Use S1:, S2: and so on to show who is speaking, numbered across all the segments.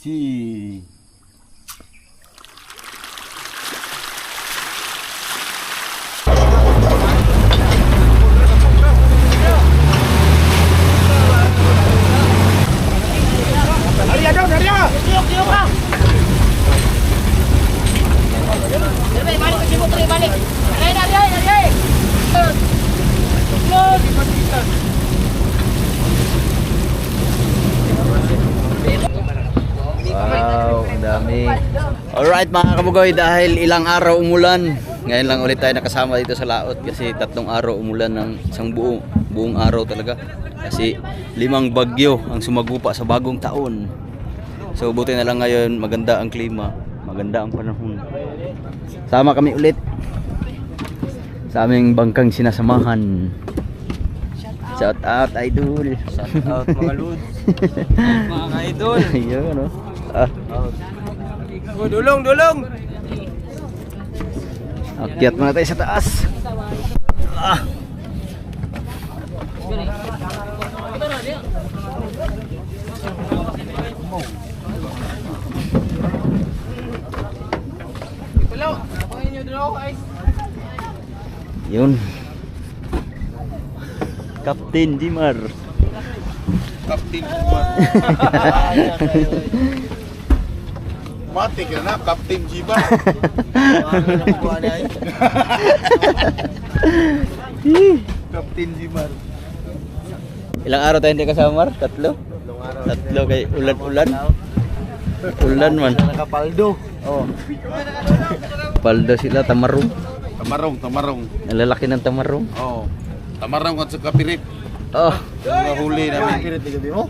S1: see.
S2: Wow, ang dami. Alright mga kabugoy, dahil ilang araw umulan, ngayon lang ulit tayo nakasama dito sa laot kasi 3 araw umulan ng isang buong araw talaga. Kasi 5 bagyo ang sumagupa sa bagong taon. So buti na lang ngayon, maganda ang klima, maganda ang panahon. Sama kami ulit sa aming bangkang sinasamahan. Shout out idol.
S1: Shout out mga lods. Mga idol.
S2: Ayun no.
S1: Oh, dulong.
S2: Akyat muna tayo sa taas. Yun. Captain Jimar.
S1: Captain Jimar. Mati ka na, Captain Jimar. Captain Jimar.
S2: Ilang araw tayo hindi kasama, Mar? 3? 3 kay ulan-ulan. Ulan man.
S1: Nakapaldo.
S2: Oh. Paldo sila, tamarong.
S1: Tamarong.
S2: Nalalaki ng tamarong.
S1: Oh. Tamarong at sa kapirit.
S2: Oh.
S1: Yung nahuli namin. Kapirit ni gabi mo?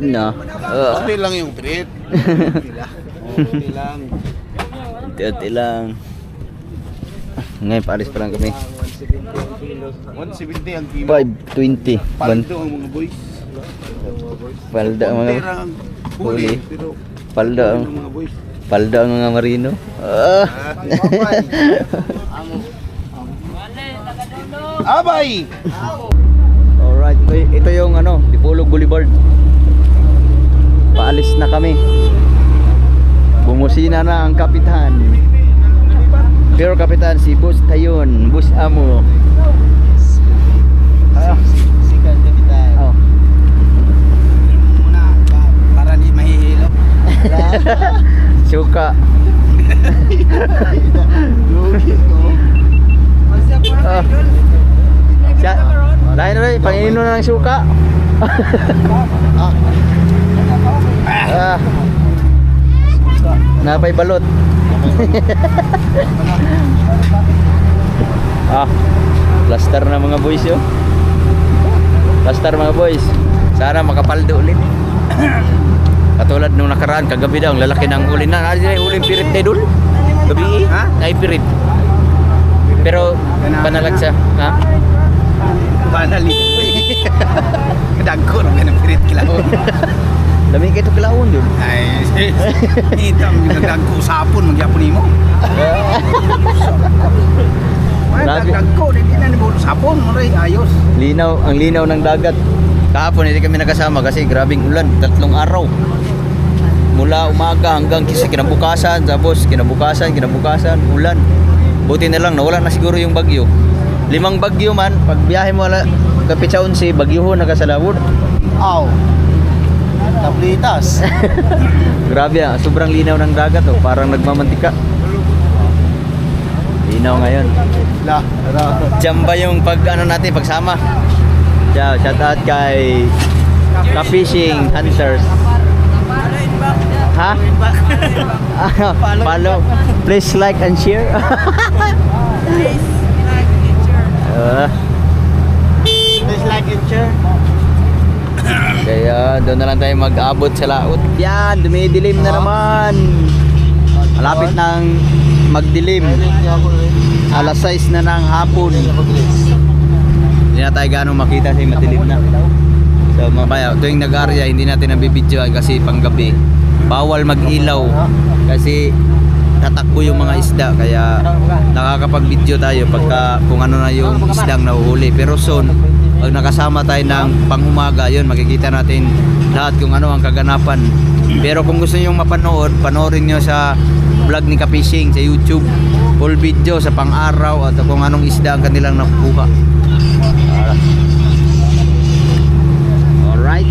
S2: Na.
S1: Kunti lang yung pirit. Kunti lang.
S2: Unti-unti lang. Ngayon paalis pa lang kami.
S1: 170 ang kilo.
S2: 520.
S1: Paldo ang mga boys.
S2: Paldo ang mga
S1: Pera ang
S2: huli.
S1: Pero
S2: Paldo ang
S1: ang mga boys.
S2: paldo ang mga marino.
S1: Abay!
S2: Alright, ito yung Dipolog Boulevard. Paalis na kami. Bumusina na ang kapitan. Pero kapitan, si Boss Tayon, Boss Amo.
S1: Sikat kapitan.
S2: Oh.
S1: Muna, para di mahihilo.
S2: Suka. Dahil na pangino na ng suka. Napay balot. Plaster na mga boys yo. Plaster mga boys. Sana makapaldo ulit. Katulad nung nakaraan, kagabi daw, ang lalaki ng huli na. Ano yung huling pirit na idol? Gabi
S1: Ha?
S2: Ay pirit. Pero panalag siya. Ha?
S1: Banali. Kadagko na ganang pirit kilaon.
S2: Dami kayo ito kilaon yun.
S1: Ay, ito ang nagdagko sapon, magyapon mo.
S2: Grabe.
S1: Nagdagko, hindi na nabulong sapon, maray, ayos.
S2: Ang linaw ng dagat. Kahapon hindi kami nakasama kasi grabing ulan, 3 araw. Mula umaga hanggang kinabukasan, tapos kinabukasan, ulan. Buti na lang, nawala na siguro yung bagyo. 5 bagyo man, pag biyahe mo kapit sa 11, bagyuhon na ka sa labod.
S1: Aw. Tablitas.
S2: Grabe sobrang linaw ng dagat parang nagmamantika. Linaw ngayon. Jamba yung natin, pagsama. Shout out kay ka-fishing hunters. Ha? Follow. Please like and share.
S1: Please like and share.
S2: Kaya doon na lang tayo mag-abot sa laot. Yan, dumidilim na naman. Malapit nang magdilim. Alas 6 na ng hapon. Hindi na tayo ganong makita kasi madilim na. So mamaya, tuwing nag-area, hindi natin nabibidyoan kasi panggabi. Bawal mag-ilaw kasi tatakbo yung mga isda, kaya nakakapag-video tayo pagka kung ano na yung isdang nahuhuli. Pero soon, pag nakasama tayo ng pang-umaga, yun makikita natin lahat kung ano ang kaganapan Pero kung gusto niyo mapanood, panoorin niyo sa vlog ni Ka-Fishing sa YouTube. Full video sa pang-araw at kung anong isda ang kanilang nakukuha. Alright.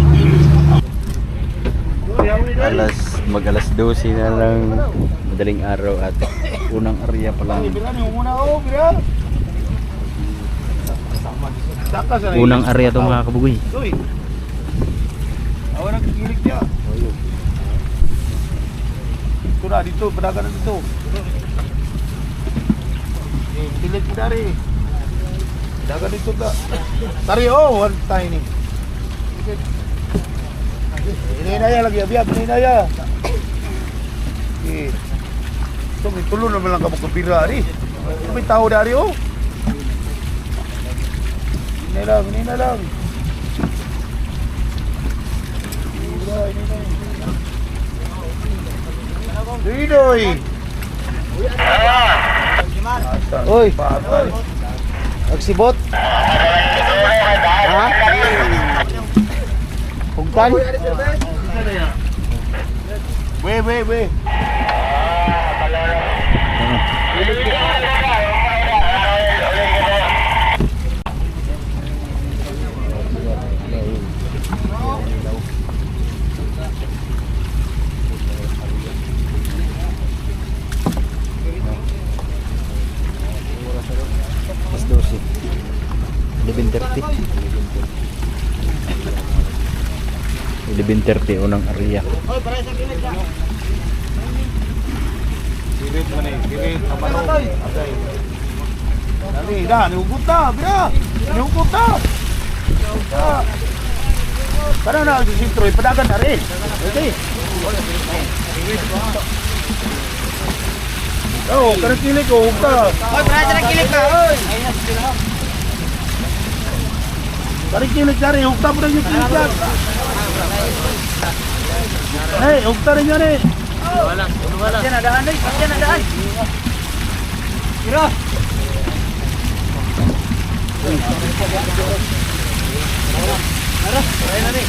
S2: Mag-alas 12 na lang, madaling araw at unang area pa lang. Unang area to mga kabugoy.
S1: Awan ang kikilig niya. Ito na, dito, padagan na dito. Kilig mo dari. Padagan dito ka. Tari, oh, one tiny. Ininaya lagi, abiyab, ininaya. Ito, may tulo naman lang kapag-kapira, ari. Ito may tao dari, oh. Inina lang. Didoy. Oy. Nagsibot. Ha? Pugtan. We.
S2: Mas 12. 11:30. 11:30 unang area.
S1: Kirit man eh, kirit na manok. Okay. Dali, nihugot na, bira. Nihugot na. Parang na, si Troy, padagan na rin. Okay. Oh, karang kilik ko, hugta.
S3: Oy, para sa kilik ka, oy.
S1: Karang kilik na rin, hugta mo na yung kilik yan. Hey, hugta rin yan eh.
S3: Wala. Diyan na daan, diyan na daan. Kira. Aray na ni.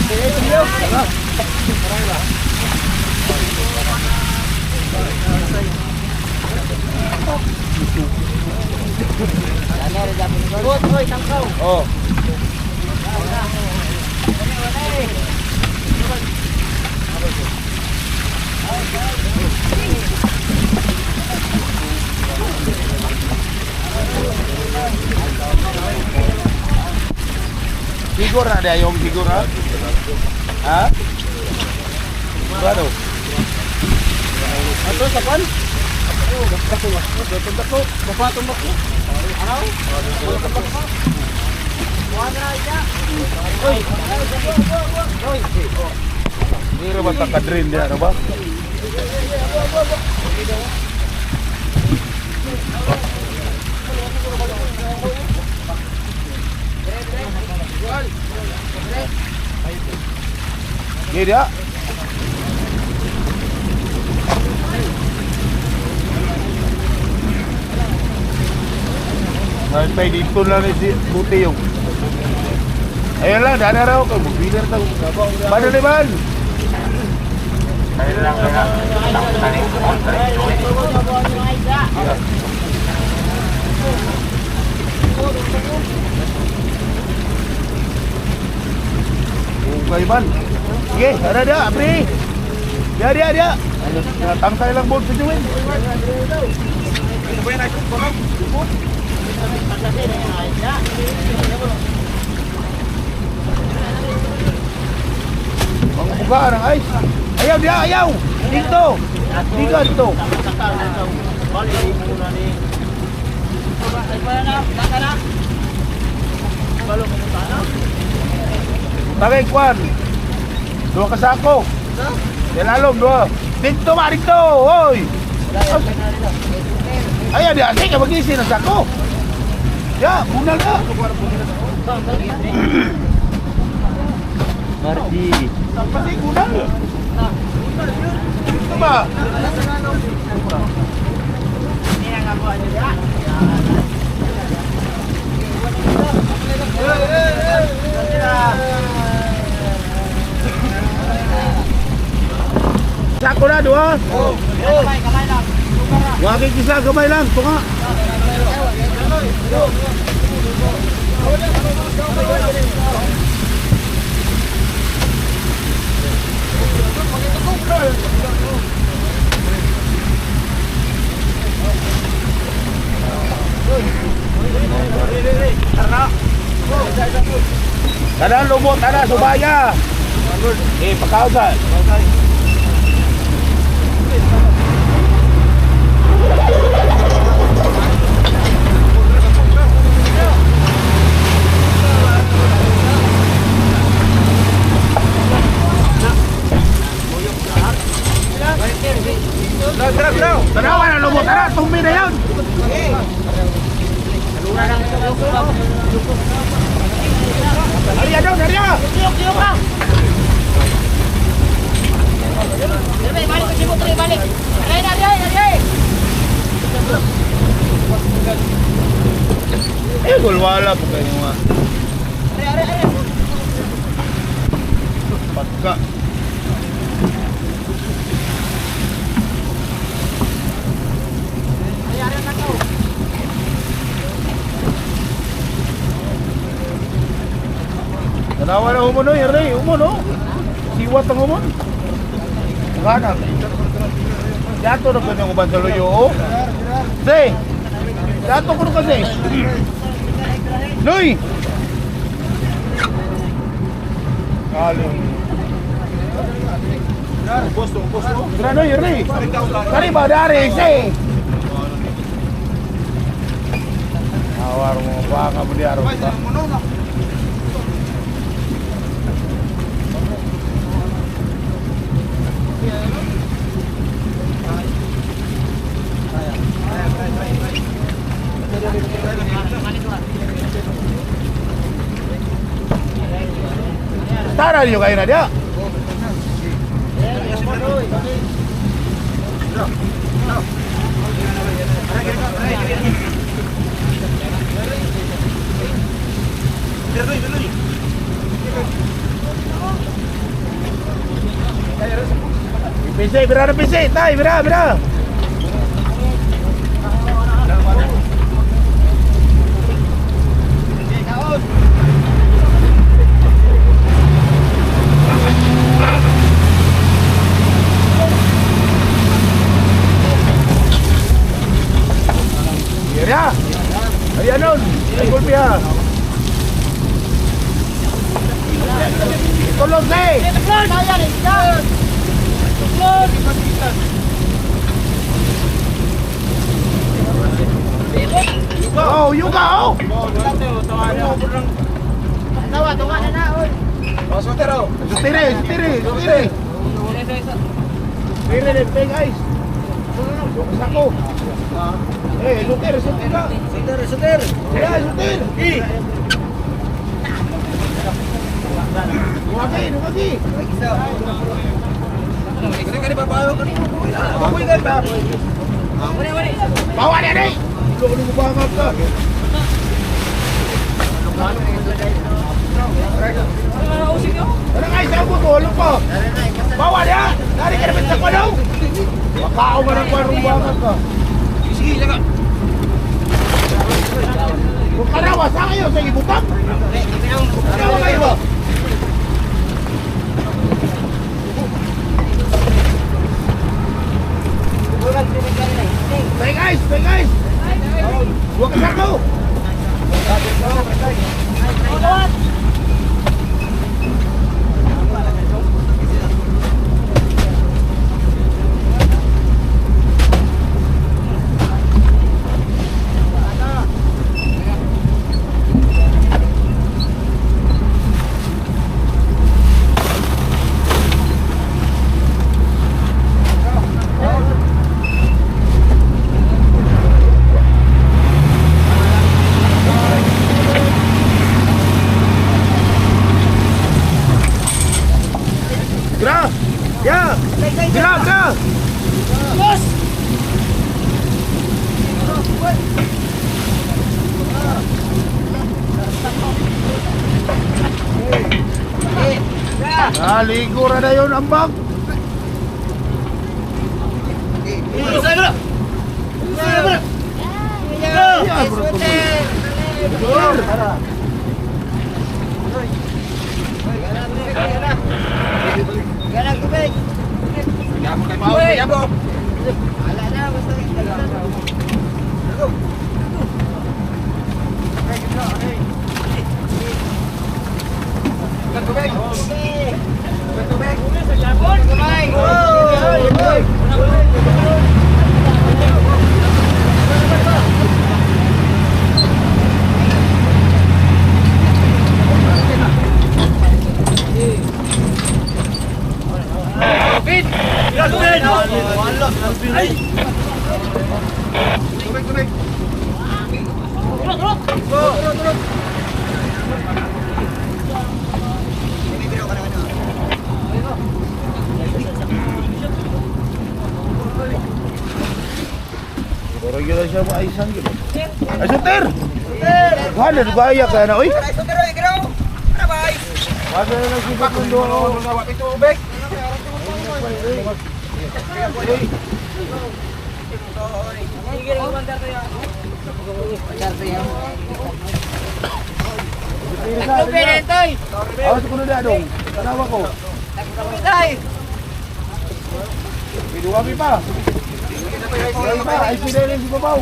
S1: Oh. Siguro ada yung siguro. Ha? Ano?
S3: Ato sa pan?
S1: Ini ba takadrin dia, ano ba? Ini dia. Sampai dito lang ni buti yung. Ayun lang, dana raw ko. Bumbilir tayo. Madali man. Ayun lang. Okay man. Sige, ada dia, Apri. Dia. Tangkay lang bol sa Juwin. Buka ng ice. Ayaw dia, ayaw. Dito. Dito. Tagay kwan. Dua kasako. Lalom dua. Dito ba dito. Hoy. Ayaw dia, sige mag-isi ng sako. Ya, bunal na.
S2: Mardi.
S1: Pati bunal. Ito ba? Sako na, dua.
S3: Kamay lang.
S1: Waging isa, gamay lang. Tunga. Tanan lumot, tanan subaya. Pakausan. Tanawa na lumot, tanan, tumi na yun. Dari daw, dari daw.
S3: Tiyok ka. Dali, balik ko si Putri, balik. Dari.
S1: Gulwala po kayo mga.
S3: Ari.
S1: Pagka.
S3: Ari na ko.
S1: Tanawa na humon, Yari. Humon, oh. Siwat ang humon. Kanan. Dato na ko niyong uban sa luyo, oh. Say! Dato ko na kasi. Noy! Kaling. Ubos to. Tara, Noy, Yari. Kari ba, dari, say! Awar mo, baka mo di araw ka. Tara nyo kayo na dia. PC, bira na PC, tay, bira. Ya, ayan nun, ay gulpi ha. Tulog na eh. Oh, yuga oh.
S3: Tawa na oy.
S1: Sutire. Pay guys. Sako. Sutir. Ya, sutir. Lumaki. Bawa dia ni. Lu bangat ka. Ano nga isang butulong po? Bawa dia. Dari ka naman sa kwadaw. Makao ka ng kwarong bangat ka. Sige, laga. Kung kanawa, saan kayo? Sa ibutang? Kanawa kayo ba? Stay guys! Huwag ka sako! Gra!
S3: Boss!
S1: Naligo na yun ang bag.
S3: Ganang tubig. Wala na, basta
S1: Pero yun siya maaysan gitu. Ay, Suter! Wala, nagaya ka na, oy! Wala na nagsibak ng doon. Ito, Ubek! Awas ko na na dong. Tanawa ko. Biduwagi pa. Biduwagi pa. Ay sinilin si Babaw.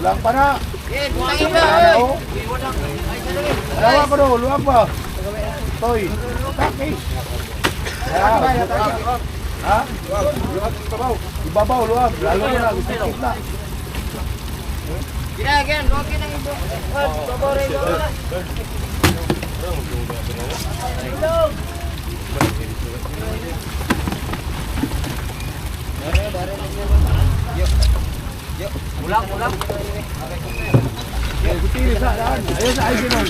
S1: Ulang pa na. Tanawa ko doon. Luwag pa. Toy. Takis. Ha? Luwag si Babaw. Ibabaw, luwag. Lalo na. Gusto na.
S3: Ginagan, okay na ito. Babore mo na. Ulang.
S1: Butili sa daan. Ayun sa ayun nun.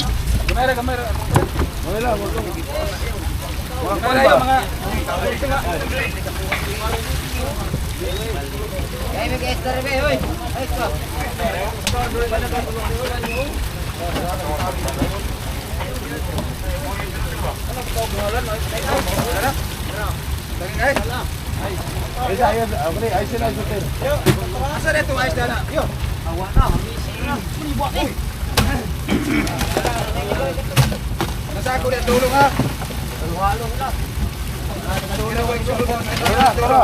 S1: Kamera. Wala, wala. Wala mga.
S3: Kaya may ka-extra rin, hoy. Ay, ito.
S1: Ayun sila Suter.
S3: Asa rin itong ayos na na? Yo. Awa na, missing na. Punibuak eh.
S1: Nasako na tulong ha.
S3: Halong na.
S1: Tara.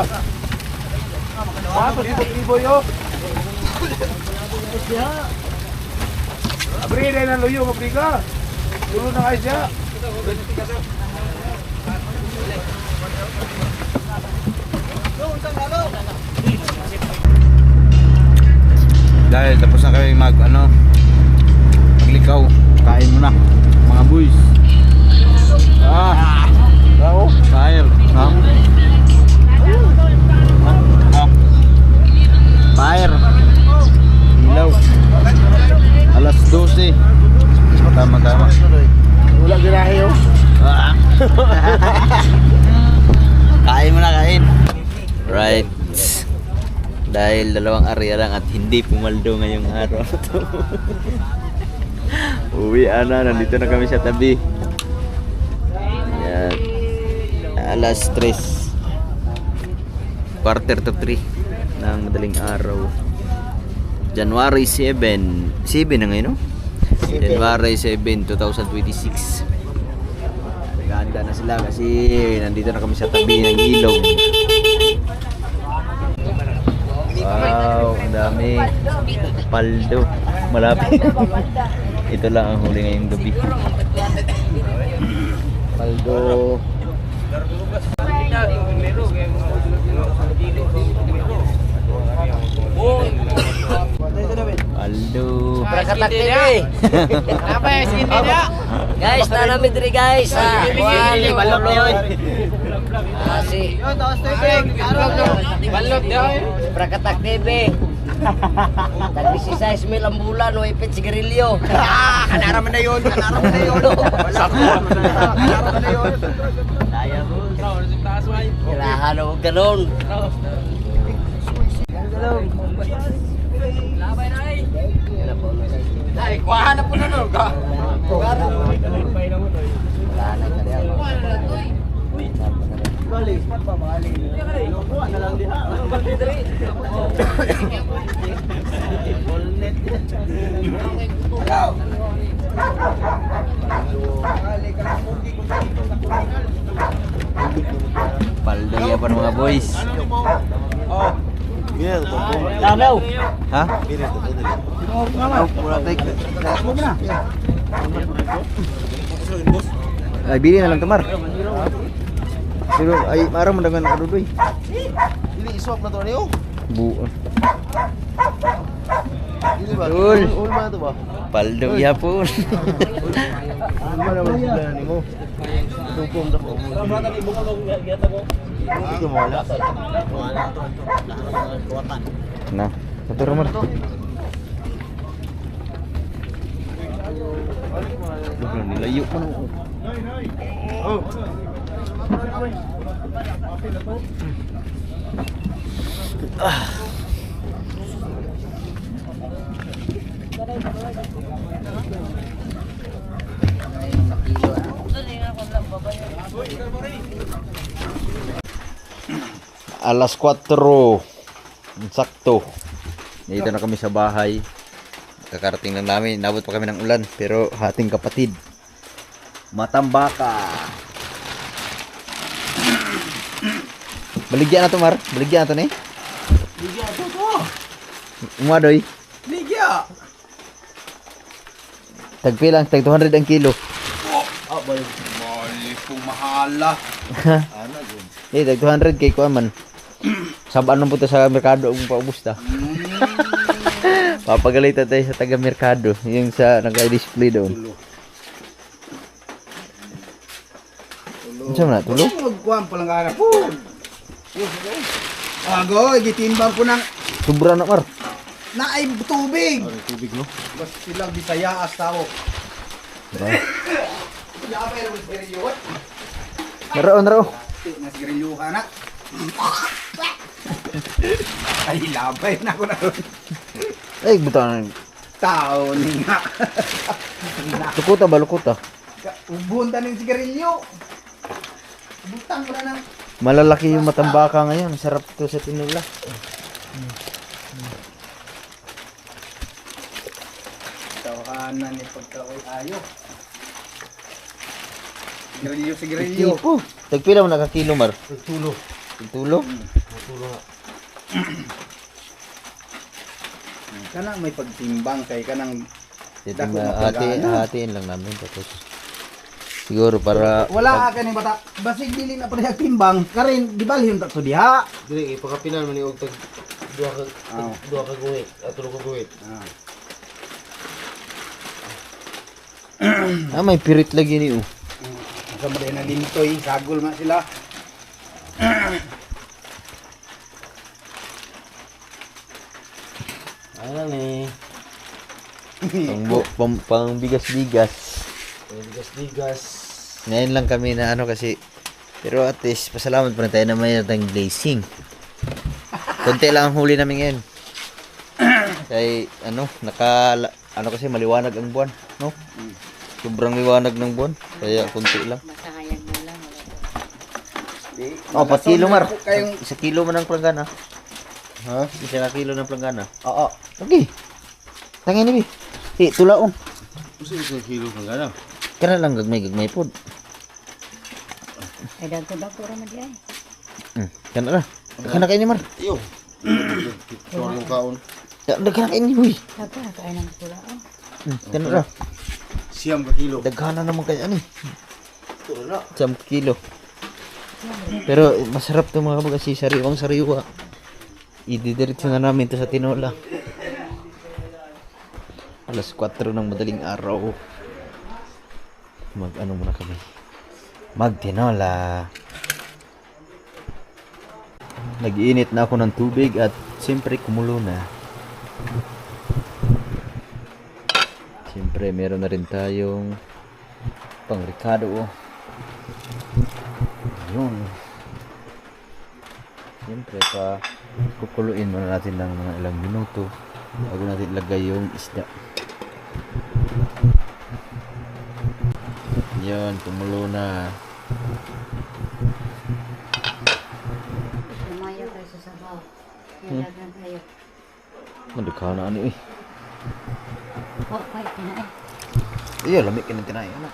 S1: Pato ibo yo. Abri na luyo abri ka. Tulong na kayo siya.
S2: Dahil tapos na kami maglikaw, kain muna mga boys. Bravo, fire. Fire. Ilaw. Alas 12. Tama.
S1: Wala girahe yo.
S2: Kain muna, kain. Right. Dahil dalawang area lang at hindi pumaldo ngayong araw na to. Uwi na, nandito na kami sa tabi. Yan. Alas 3. Quarter to 3 ng madaling araw. January 7 na ngayon, no? January 7, 2026. Naganda na sila kasi nandito na kami sa tabi ng ilog. Wow, ang dami. Paldo. Malapit. Ito lang ang huli ngayong gabi. Paldo. Paldo.
S3: Prakatak TV. Apa ya sini dia? Guys, namin diri guys. Balot yun. Si Balot yun. Prakatak TV. Tag-16 mil ang bulan, o ipit sigarilyo. Kanara man na yun. Kanara man na yun. Daya mo. Kailangan o ganun. Ay, kuha na po na no. Kuha na. Wala na ka rin. Bali, pa bali. Kuha na lang diha. Bali diri. Bolne.
S2: Paldo ya pan mga boys.
S3: Tamaw.
S2: Ha? Ay bili na lang tamar. Pero ay marang mandagan ako dudoy.
S1: Dili iswap na to niyo.
S2: Bu.
S1: Dili ba?
S2: Ul.
S1: Ul ba to ba?
S2: Paldo ya pun.
S1: Ano ba naman sila nimo? Tupong na ko. Ito mo wala.
S2: Nah, satu rumah. Belum nilayu pun.
S1: Oh.
S2: Alas 4. Sakto. Dito na kami sa bahay. Kakarating lang namin. Nabot pa kami ng ulan. Pero hating kapatid. Matambaka. Baligyan na to, Mar. Baligyan na to, ne?
S1: Ligya to to.
S2: Umadoy.
S1: Ligya.
S2: Tagpilang. Tag 200 ang kilo.
S1: Ah, bali pong mahala. Ana gud.
S2: Eh, tag 200 kay Kuaman. Sabaan mo punta sa merkado kung paubos ta. Papagalitan tayo sa taga-merkado. Yung sa naka-display doon. Ano na? Tulo?
S1: Magkuhan pa lang ana po. Ago, gitimbang ko ng
S2: Sobra na, Mar.
S1: naay tubig.
S2: Tubig, no?
S1: Bas silang Bisaya as tao.
S2: Diba?
S1: Ya pa rin sigarilyo.
S2: Naroon, naroon.
S1: Na sigarilyo ka na. Ay labay na ko na ron.
S2: Ay, buta na.
S1: Tao ni nga.
S2: Lukuta ba, lukuta?
S1: Ubunta ng sigarilyo. Butang ko na ng
S2: Malalaki yung matambaka ngayon. Sarap to sa tinula.
S1: tawanan ni pagkaoy ayo. Sigarilyo, sigarilyo.
S2: Tipo. Tagpila mo nakakilo, Mar?
S1: Tulo.
S2: Tulo?
S1: Tulo nga. Kana may pagtimbang kay kanang
S2: Titing
S1: Dako
S2: na hatiin lang namin. Tapos siguro para...
S1: wala ka ning bata. Basig dili na pala timbang. Karin di balhin ta to diha.
S4: Dili ipakapinan man ni og tag duha ka guhit at tulo ka guhit.
S2: May pirit lagi ni
S1: Sa mga na lintoy, sagol man sila.
S4: Ano ni?
S2: Pang bigas-bigas.
S4: Digas-digas.
S2: Ngayon lang kami na ano kasi, pero at least pasalamat pa rin tayo na may natang glazing. Konti lang ang huli namin ngayon. Kaya ano kasi maliwanag ang buwan, no? Sobrang liwanag ng buwan, kaya konti lang.
S3: Masayang mo lang.
S2: Oh, 4 kilo, Mar.
S1: Kayong
S2: 1 kilo man ang planggana.
S1: ha?
S2: 1 kilo ng planggana.
S1: Oo.
S2: Okay. Tangin ni bi. Tulaon.
S4: Usa ka kilo kang gana.
S2: Kana lang gagmay pod.
S3: Ay, dagko-dagko ra man di ay.
S2: Kana ra. Kana kay ni, Mar.
S4: Iyo. Tuwang kaon.
S2: Daghan kay ni, boy.
S3: Dagko ra kaay nang pulaon.
S2: Kana ra.
S4: Siyam ka kilo.
S2: Daghana naman kay ani.
S4: Tulo na.
S2: 1 kilo. Pero masarap to mga kapag kasi sariwang sariwa. Ididiretso na namin to sa tinola. Alas 4 ng madaling araw. Ano muna kami. Magtinola. Nag-iinit na ako ng tubig at siyempre kumulo na. Siyempre meron na rin tayong pang-ricado. Yun. Siyempre kukuluin muna natin ng mga ilang minuto bago natin ilagay yung isda. Yan, kumulo na.
S3: Lumayo kayo sa sabaw. Nilagyan kayo.
S2: Madaghan na ano eh.
S5: Oh, kay kinain.
S2: Iya, lamig ka ng tinay, anak.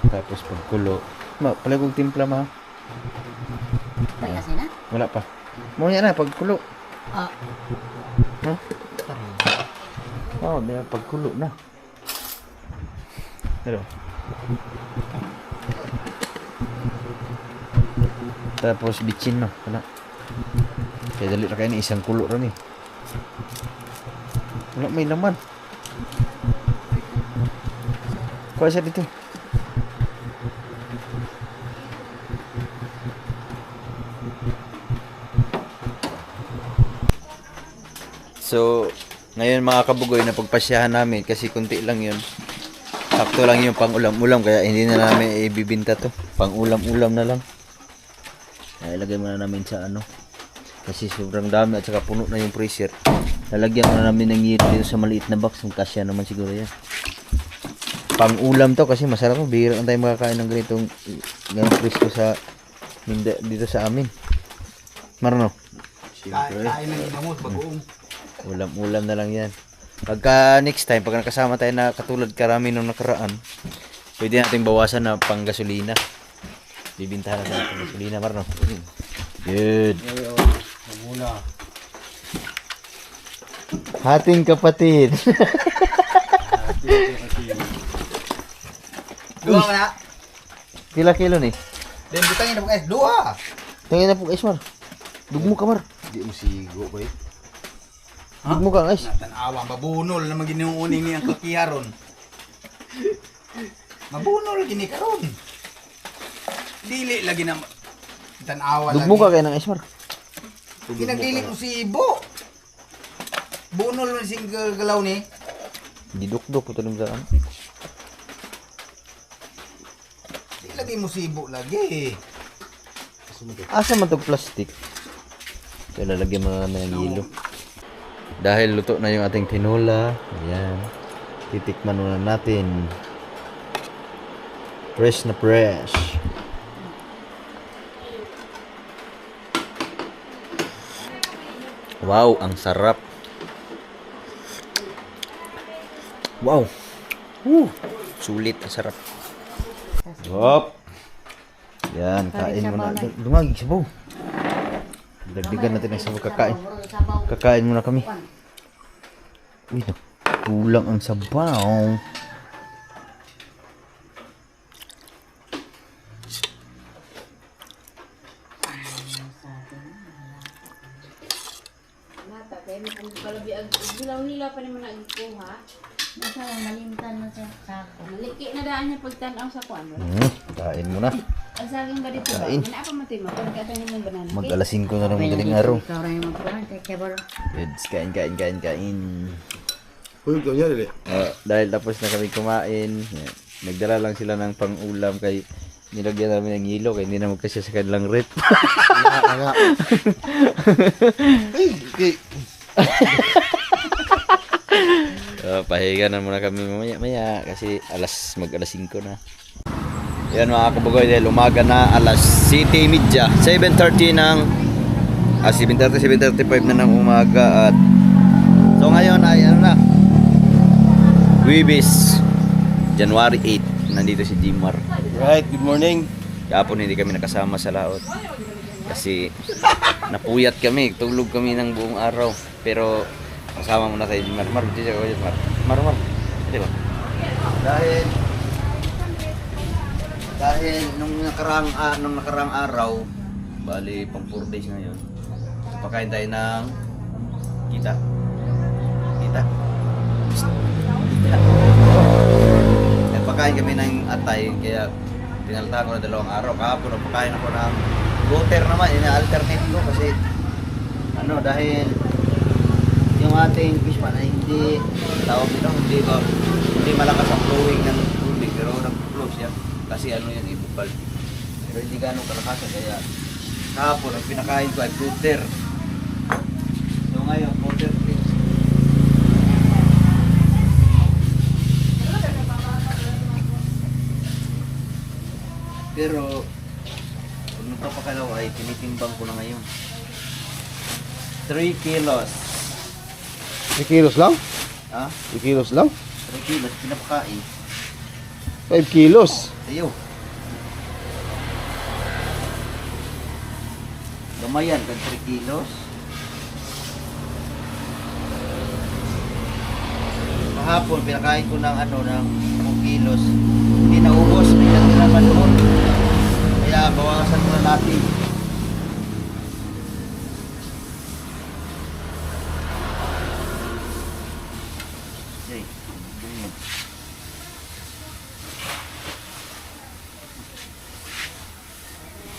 S2: Tapos pagkulo. Pala kong timpla, ma.
S5: Kaya kasi na?
S2: Wala pa. Maunya na, pagkulo.
S5: Ah,
S2: Ha? Oo, di ba, pagkulo na. Pero. Tapos bitchin, no? Wala. Kaya dali na kayo ni isang kulo rin eh. Wala may laman. Kuha siya dito. So, ngayon mga kabugoy na pagpasyahan namin kasi kunti lang yun. Sakto lang yung pang-ulam-ulam kaya hindi na namin ibibinta to. Pang-ulam-ulam na lang. Kaya ilagay muna namin sa ano. Kasi sobrang dami at saka puno na yung freezer. Lalagyan muna namin ng yelo dito sa maliit na box. Kasya naman siguro yan. Pang-ulam to kasi masarap. Bihira lang tayo makakain ng ganitong presko sa dito sa amin. Marno? Siyempre.
S1: Kain ng inamot, bagoong.
S2: Ulam-ulam na lang yan. Pagka next time, pag nakasama tayo na katulad karami nung nakaraan, pwede natin bawasan na pang gasolina. Bibintahan natin ng pang gasolina, Marno. Good.
S1: Muna.
S2: Hating kapatid.
S1: Dua ka na?
S2: Pila kilo ni?
S1: Then butangin na po guys, dua!
S2: Tingin na po guys, Mar. Dugmo ka, Mar.
S1: Di mo sigo ba eh?
S2: Dugmo ka guys.
S1: Natanawa, mabunol na maginuuning niyang kakiharon. Mabunol gini karon. Dili lagi na tanawa lagi.
S2: Dugmo ka kaya ng guys, Mar.
S1: Ginagdili ko si Ibo. Bunol man sing galaw ni.
S2: Didukdok po tulong sa ano.
S1: Di lagi mo si Ibo lagi.
S2: Asa man tog plastic? Kaya lalagyan mo na namin ng yelo. Dahil luto na yung ating tinola, ayan, titikman muna natin. Fresh na fresh. Wow, ang sarap. Wow. Sulit, ang sarap. Hop. Yan, kain muna. Dumagig sabaw. Dagdagan natin ang sabaw, kakain. Kakain muna kami. Uy, kulang ang sabaw.
S6: Bilaw nila pa naman nagkuha.
S5: nasa malimtan na sa sako.
S6: Maliki na daan niya pagtanaw sa kuan.
S2: Kain muna.
S6: Ang saging ba dito ba?
S2: Kain.
S6: Wala pa matimo. Pagkatanim ng banana.
S2: Mag-alas 5 na ng madaling araw.
S5: Ikaw rin yung magkuhan. Kaya baro.
S2: Kids, kain.
S1: Uy, ikaw niya dili.
S2: Dahil tapos na kami kumain, nagdala lang sila ng pang-ulam kay nilagyan namin ng yelo kaya hindi na magkasya sa kanilang rep. Pahiga na muna kami maya kasi mag-alas 5 na. Yan mga kabugoy, dahil umaga na, alas 7:30, 7:30 ng 7:35 na ng umaga. At so ngayon ay ano na, Wibis, January 8, nandito si Jimar.
S4: Right, good morning.
S2: Kahapon hindi kami nakasama sa laot kasi napuyat kami, tulog kami ng buong araw. Pero kasama muna tayo Jimar. Mar. Di ba? Dahil nung nakaraang araw, bali pang 4 days ngayon, pakain tayo ng kita. Nagpakain kami ng atay, kaya pinalta ko na 2 araw. Kahapon nagpakain ako ng butter naman, ina-alternate ko kasi dahil yung ating fish pan ay hindi hindi malakas ang flowing ng tubig, pero nag-flow siya kasi yan, ibubal. Pero hindi ganong kalakasan, kaya kahapon ang pinakain ko ay butter. So ngayon, butter please. Pero kung nagpapakalaw ay tinitimbang ko na ngayon. 3 kilos.
S1: 3 kilos lang?
S2: Ha?
S1: 3 kilos lang?
S2: 3 kilos, pinapakain.
S1: 5 kilos.
S2: Ayaw. Gamayan, kag 3 kilos. Kahapon, pinakain ko ng ng 2 kilos. Hindi naubos, may natira pa doon. Kaya bawasan ko na natin. Okay.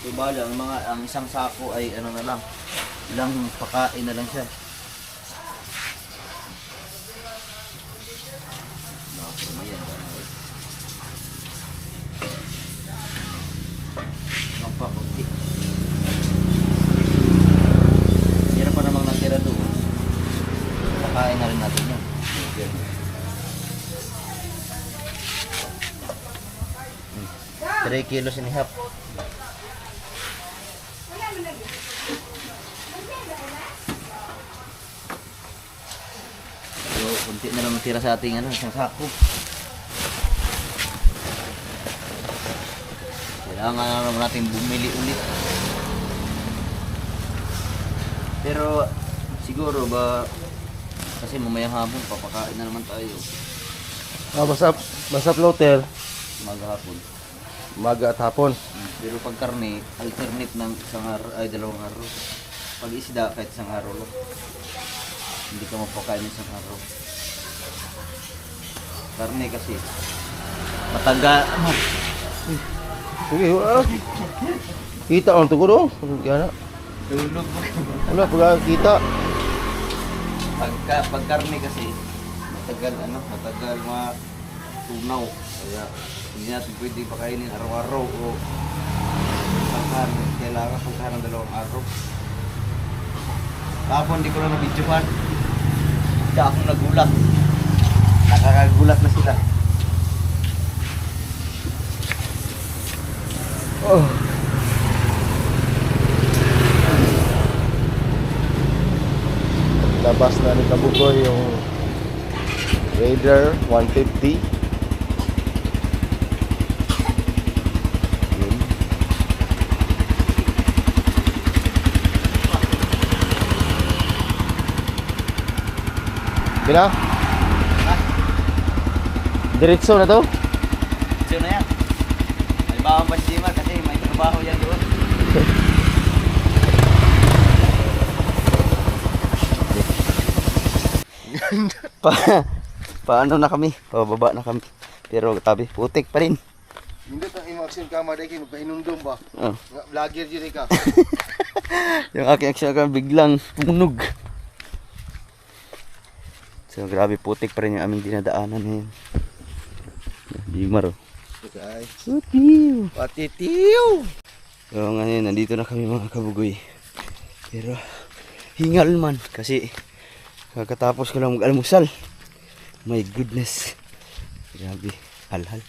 S2: Diba lang, ang isang sako ay ano na lang, ilang pakain na lang siya. Ang pakunti. Meron pa namang natira doon. Pakain na rin natin yan. 3 kilos and a half. So, kunti na lang tira sa ating isang sako. Kailangan na naman natin bumili ulit. Pero siguro ba kasi mamayang hapon papakain na naman tayo.
S1: Basta floater,
S2: Maghapon.
S1: maga at hapon.
S2: Pero pag karne, alternate ng isang araw ay 2 araw. Pag isda kahit isang araw lang. Hindi ka mapakain ng isang araw. Karne kasi matagal.
S1: Sige, wala. Kita ang tuguro. Yan na.
S2: Tulog.
S1: Wala, pagkakita.
S2: Pag karne kasi matagal matunaw. Kaya hindi natin pwede pakainin araw-araw o pagkain. Kailangan pagkain ng 2 araw. Tapos hindi ko lang nabidyohan. Hindi akong nagulat. Nakakagulat na sila.
S1: Oh. Labas na ni Kabugoy yung Raider 150. Yun. Bila? Diretso na to?
S2: So na yan. May bawang pasima kasi may trabaho yan doon. Paano na kami? Pababa na kami. Pero tabi, putik pa rin.
S1: Hindi ang imong kama dai kay magpahinumdum ba?
S2: Oh.
S1: Nga vlogger jud ka.
S2: Yung aking action ka biglang tumunog. So grabe putik pa rin yung aming dinadaanan ngayon. Dimar oh.
S1: Guys,
S2: Putiw.
S1: patitiw.
S2: So ngayon nandito na kami mga kabugoy. Pero hingal man kasi kakatapos ko lang mag-almusal. My goodness. Grabe, halhal.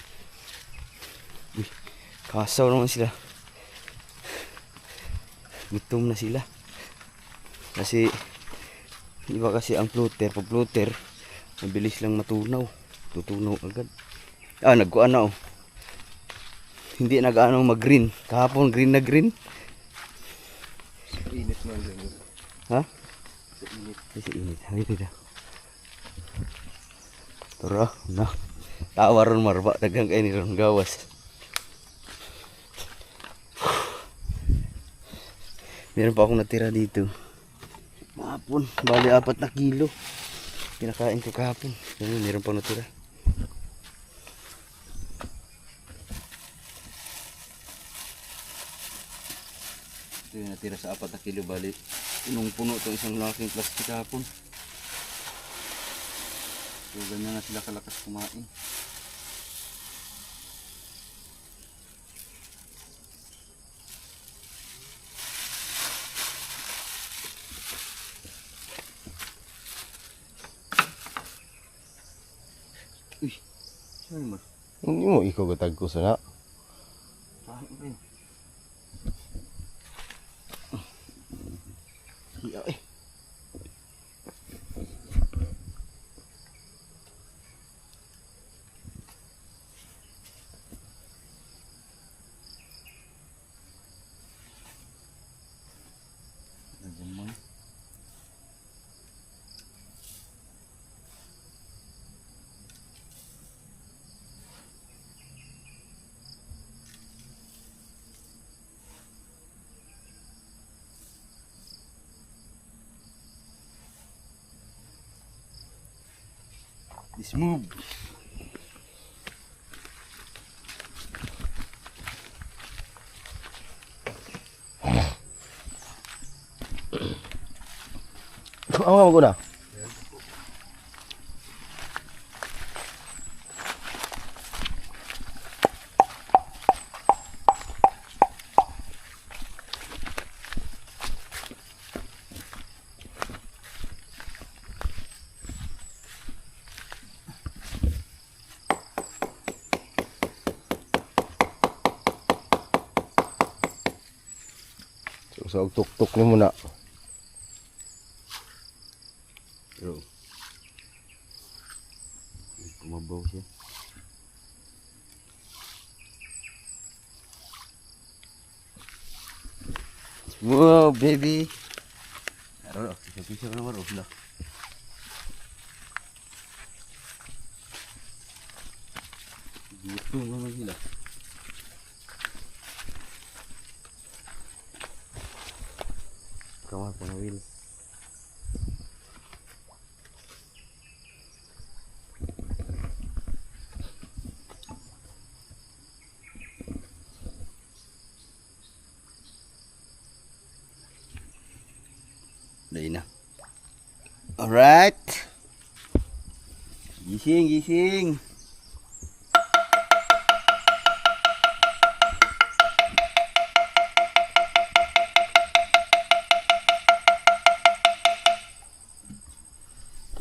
S2: Uy, kasaw naman sila. Gutom na sila. Kasi iba kasi ang floater, pag floater mabilis lang matunaw. Tutunaw agad. Nagkuan na oh. Hindi nag-ano mag-green. Kahapon green na green.
S1: Init man din.
S2: Ha? Kasi init. Halika dito. Tara, na. Tawaron marba. Dagang kayo nilang gawas. Meron pa akong natira dito. Kahapon. Bali 4 na kilo. Pinakain ko kahapon. Meron pa natira. Ito yung natira sa 4 na kilo. Bali punong-puno itong isang laking plastic kahapon. So ganyan na sila kalakas kumain. Uy, saan mo?
S1: Hindi mo ikaw gatag ko sana.
S2: Paano ba yun? Hiya eh. This move.
S4: Ako nga maguna. So, tuk-tuk ni muna.
S2: Bro. Kumabaw siya. Wow, baby. Aro, bisa ka naman, na. Gusto naman sila. Kamar panawil. Dahil na. Alright. Gising, gising.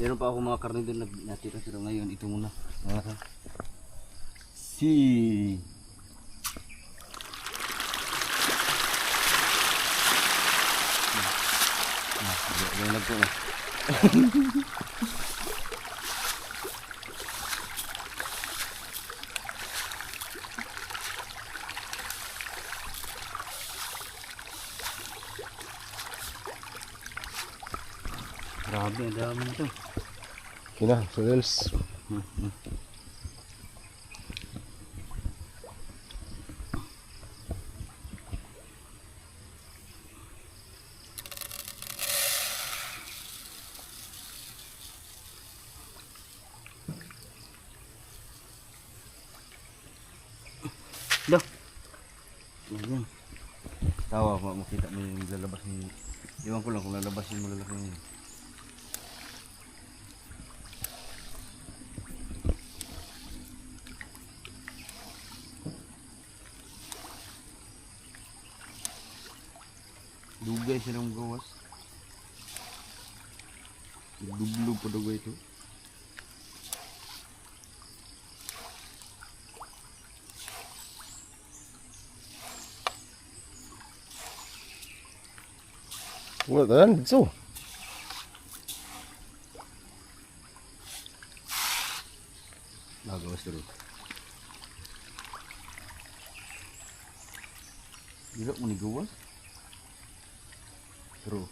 S2: Meron pa ako mga karne doon na natira-tira ngayon. Ito muna. Si. Nagpo na. Grabe, ang dami nito.
S4: Kina, so else.
S2: Dah. Ayan. Tawa ko makita mo yung lalabas ni. Iwan ko lang kung lalabas yung malalaki niya. Dugay siya ng gawas. Dublog pa dugay ito.
S4: Wala tanan dito.
S2: Nagawas dulu. Gila mo ni gawas. Terus.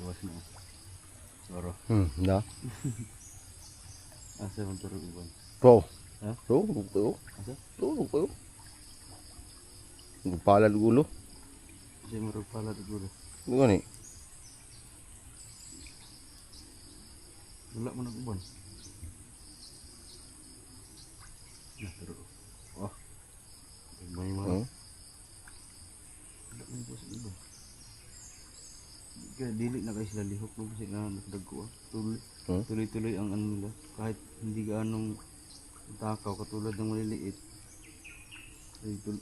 S2: Gawas mo. Loro.
S4: Na.
S2: Asa man turu uban.
S4: Bro.
S2: Ha?
S4: Bro, bro.
S2: Asa?
S4: Bro. Palad gulo.
S2: Saya marug pala dulu.
S4: Ano ni?
S2: Wala mo nag-uban. Nah, turu. Oh. May mga. Wala mo po sa iba. Kaya dili na kayo sila lihok no kasi nga nakadagko. Tuloy-tuloy ang ano nila. Kahit hindi gaanong takaw katulad ng maliliit.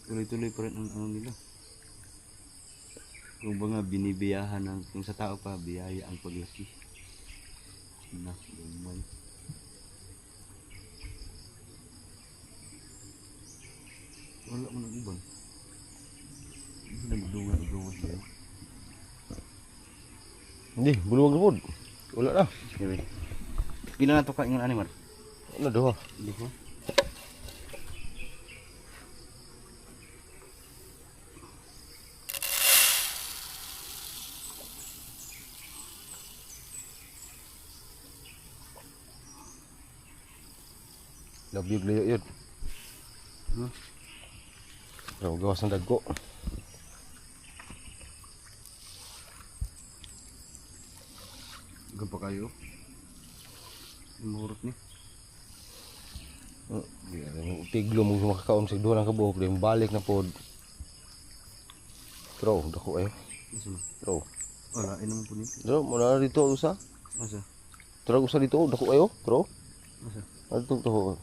S2: Tuloy-tuloy pa rin ang ano nila. Kung ba nga binibiyahan ng kung sa tao pa biyaya ang paglaki. Na, lumay. Wala mo nag-ibang. Hindi na magdungan siya.
S4: Hindi, buluwag na pod. Wala na.
S2: Anyway. Pila na to ka ingon ani Mar?
S4: Ano doha?
S2: Hindi ko.
S4: Labyog layo yun. Pero gawas ng dagko.
S2: Gapa kayo. Murot ni.
S4: Tiglo mo makakaon sa duha ng kabuok din balik na pod. Bro, dako eh. Bro.
S2: Wala, inom po ni.
S4: Bro, muna dito usa.
S2: Asa?
S4: Tara usa dito, dako ayo, bro.
S2: Asa?
S4: Adto to.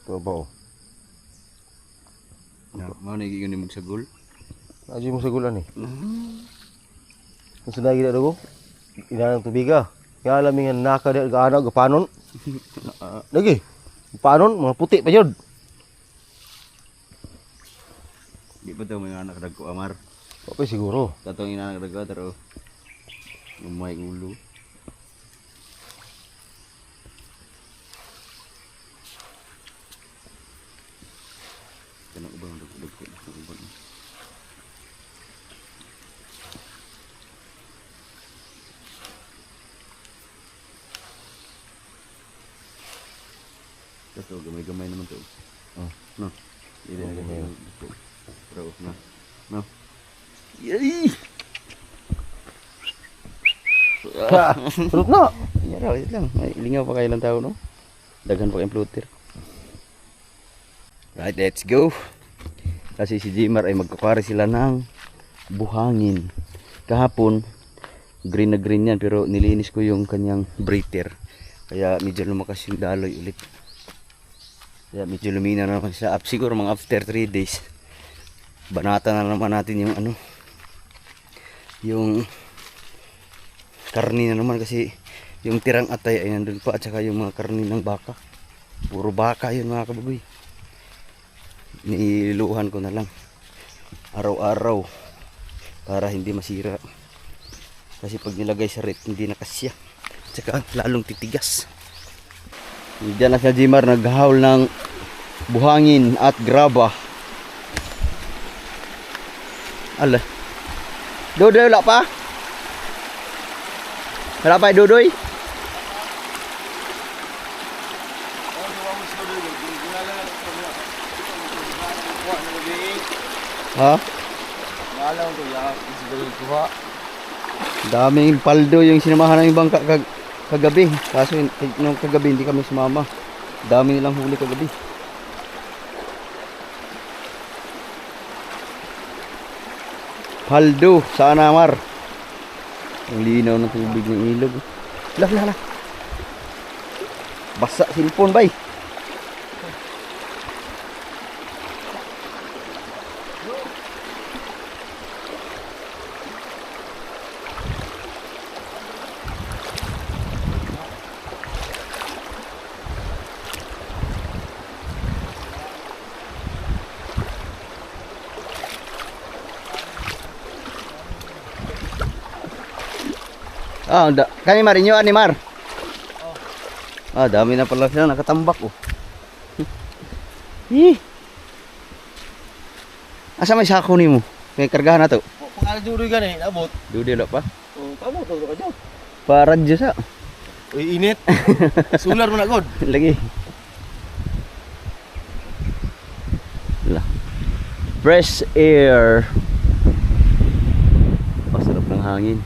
S4: Babaw.
S2: Na, mao na giyon ni magsagol.
S4: Aji mo sa gulan eh. Ang sunagi na dago. Inanang tubiga. Kaya alam nga naka di gaano gapanon. Lagi. Panon mga puti pa yun.
S2: Di ba daw may anak dagko Amar?
S4: Okay siguro.
S2: Katong inanak dagko pero umay ulo. Kanang ubang dagko. Ito, gamay-gamay naman to.
S4: Oh.
S2: No. Hindi na
S4: gamay.
S2: Bro, no. No. Yay!
S4: Turut na.
S2: Yara, wait lang. May lingaw pa kayo lang tao, no? Daghan pa kayong floater. Right, let's go. Kasi si Jimar ay magkakari sila ng buhangin. Kahapon, green na green yan, pero nilinis ko yung kanyang breather. Kaya medyo lumakas yung daloy ulit. Kaya medyo lumina na naman siya. Siguro mga after 3 days, banata na naman natin yung ano, yung karni na naman kasi yung tirang atay ay nandun pa at saka yung mga karni ng baka. Puro baka yun mga kababoy. Niluhan ko na lang araw-araw para hindi masira. Kasi pag nilagay sa rep hindi na kasya. At saka lalong titigas. Diyan na si Jimar naghahawl ng buhangin at graba. Ala. Dodoy wala pa? Wala pa Dodoy? Ha?
S4: Alam ko ya, siguro kuha.
S2: Daming paldo yung sinamahan ng ibang kagabi. Kaso nung kagabi hindi kami sumama. Dami nilang huli kagabi. Paldo, sana Amar. Ang linaw ng tubig ng ilog. Lah. Basa cellphone bay. Ah, kani Mar, inyo ani Mar. Ah, dami na pala sila nakatambak oh. Asa may sako nimo? Kay kargahan na to.
S4: Pangalan juro gani, abot.
S2: Dude la pa.
S4: Oh, kamo to ka diyan.
S2: Para radyo sa.
S4: Uy, init. Solar mo na god.
S2: Lagi. Lah. Fresh air. Pasarap ng hangin.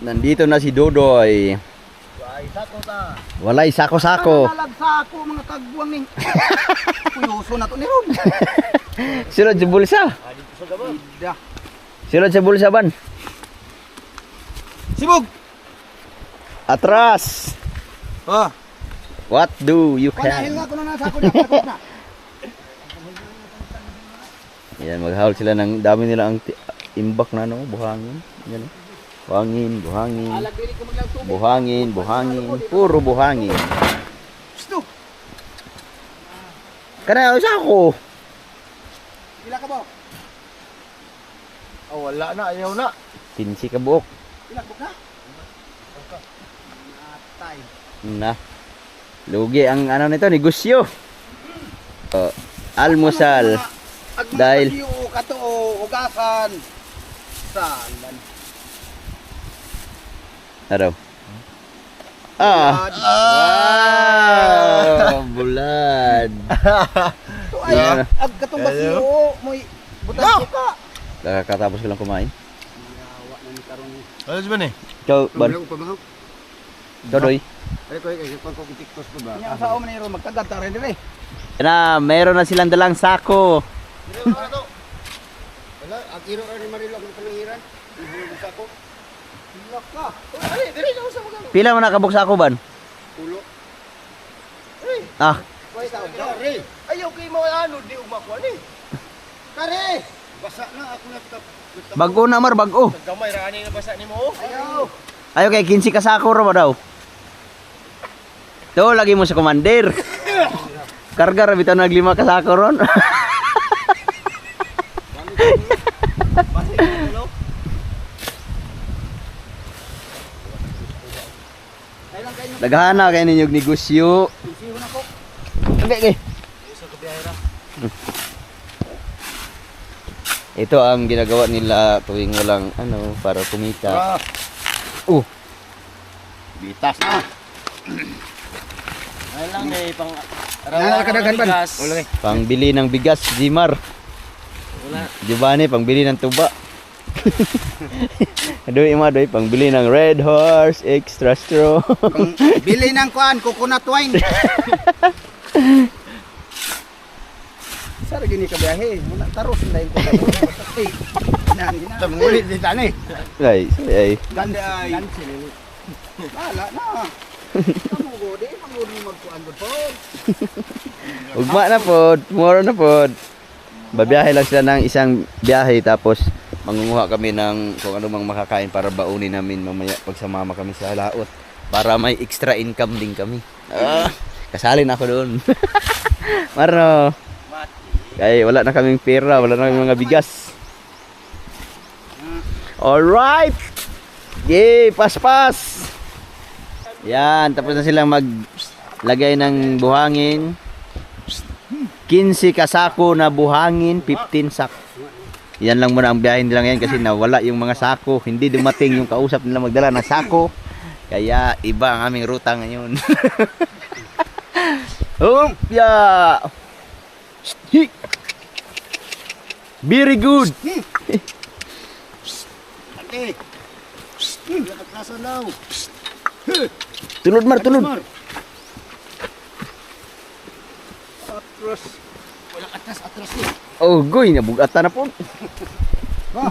S2: Nandito na si Dodoy.
S1: Ay, sako ta.
S2: Walay sako-sako.
S1: Nalagsa ako mga kagbuang ning. Puyoso na to ni Ron.
S2: Silod sa bulsa. Silod sa bulsa ban.
S1: Sibog.
S2: Atras.
S1: Ah,
S2: What do you
S1: panahil
S2: have?
S1: nga ko na nasa ako na.
S2: Yan, maghaul sila ng dami nila ang imbak na no, buhangin. Yan. Buhangin. Buhangin. Puro buhangin.
S1: Gusto.
S2: Kana usa ko.
S1: Pila ka ba?
S4: Oh, wala na, ayaw na.
S2: Tinsi ka buok.
S1: Pila ka na? Atay.
S2: Na. Lugi ang ano nito, negosyo. Almusal. Dahil
S1: kato ugasan. Salan.
S2: araw. Ah. Wow! Bulad.
S1: Ay,
S2: Yan.
S1: ag katong basiyo moy butas ka.
S2: Kakatapos ko lang kumain.
S4: Ano ba ni?
S2: Ikaw, Ban? Dodoy.
S4: Ay ko kay kon ko TikTok ko ba.
S1: Nya sa man iro magkagat ta rin dire.
S2: Na, mayroon na silang dalang sako.
S4: Wala, ang iro ni Marilo ang palangiran. Ibulo sa ako.
S1: Laka. Ay, dire na sa mga.
S2: Pila mo nakabuk sako ban?
S4: Ulo.
S2: Ah,
S4: Wai sa kare.
S1: Ayaw kay mo ano di umakwa ni.
S4: Kare. Basa na ako na
S2: bago na mar, bago.
S1: Gamay ra ani na basa nimo. Ayaw.
S2: Ayo kay 15 ka sako ra ba daw? To lagi mo sa commander. Karga ra bitaw nag 5 ka sako ron. Daghana kay ninyog negosyo. Okay. Ito ang ginagawa nila tuwing walang ano para kumita.
S1: Bitas na.
S3: Ay lang eh, pang
S1: Nakakadagan ban.
S2: Pangbili ng bigas, Jimar. Giovanni, pangbili ng tuba. Adoy mo, adoy, pangbili ng Red Horse Extra Straw.
S1: Bili ng kuan, coconut wine. Sara gini ka biyahe, muna taros na yung kuya. Nan gina. Sa mangulit di tani.
S2: Ay, ay.
S1: Ganda ay. Wala na. Kamu godi, mangudi magkuan gud po.
S2: Ugma na pod, tomorrow na pod. Babiyahe lang sila ng isang biyahe tapos mangunguha kami ng kung ano mang makakain para baunin namin mamaya pag sumama kami sa laot para may extra income din kami. Kasali na ako doon. Marno. Kaya wala na kaming pera, wala na kaming mga bigas. Alright. Yay, paspas. Yan, tapos na silang maglagay ng buhangin. 15 kasako na buhangin, 15 sak. Yan lang muna ang biyahe nila ngayon kasi nawala yung mga sako. Hindi dumating yung kausap nila magdala ng sako. Kaya iba ang aming ruta ngayon. Yeah. Very good.
S1: Ate. Nakakasa daw.
S2: Tulod mar, tulod.
S1: Atras. Wala atras ni.
S2: Oh, goy, nabugatan na po.
S1: Ha?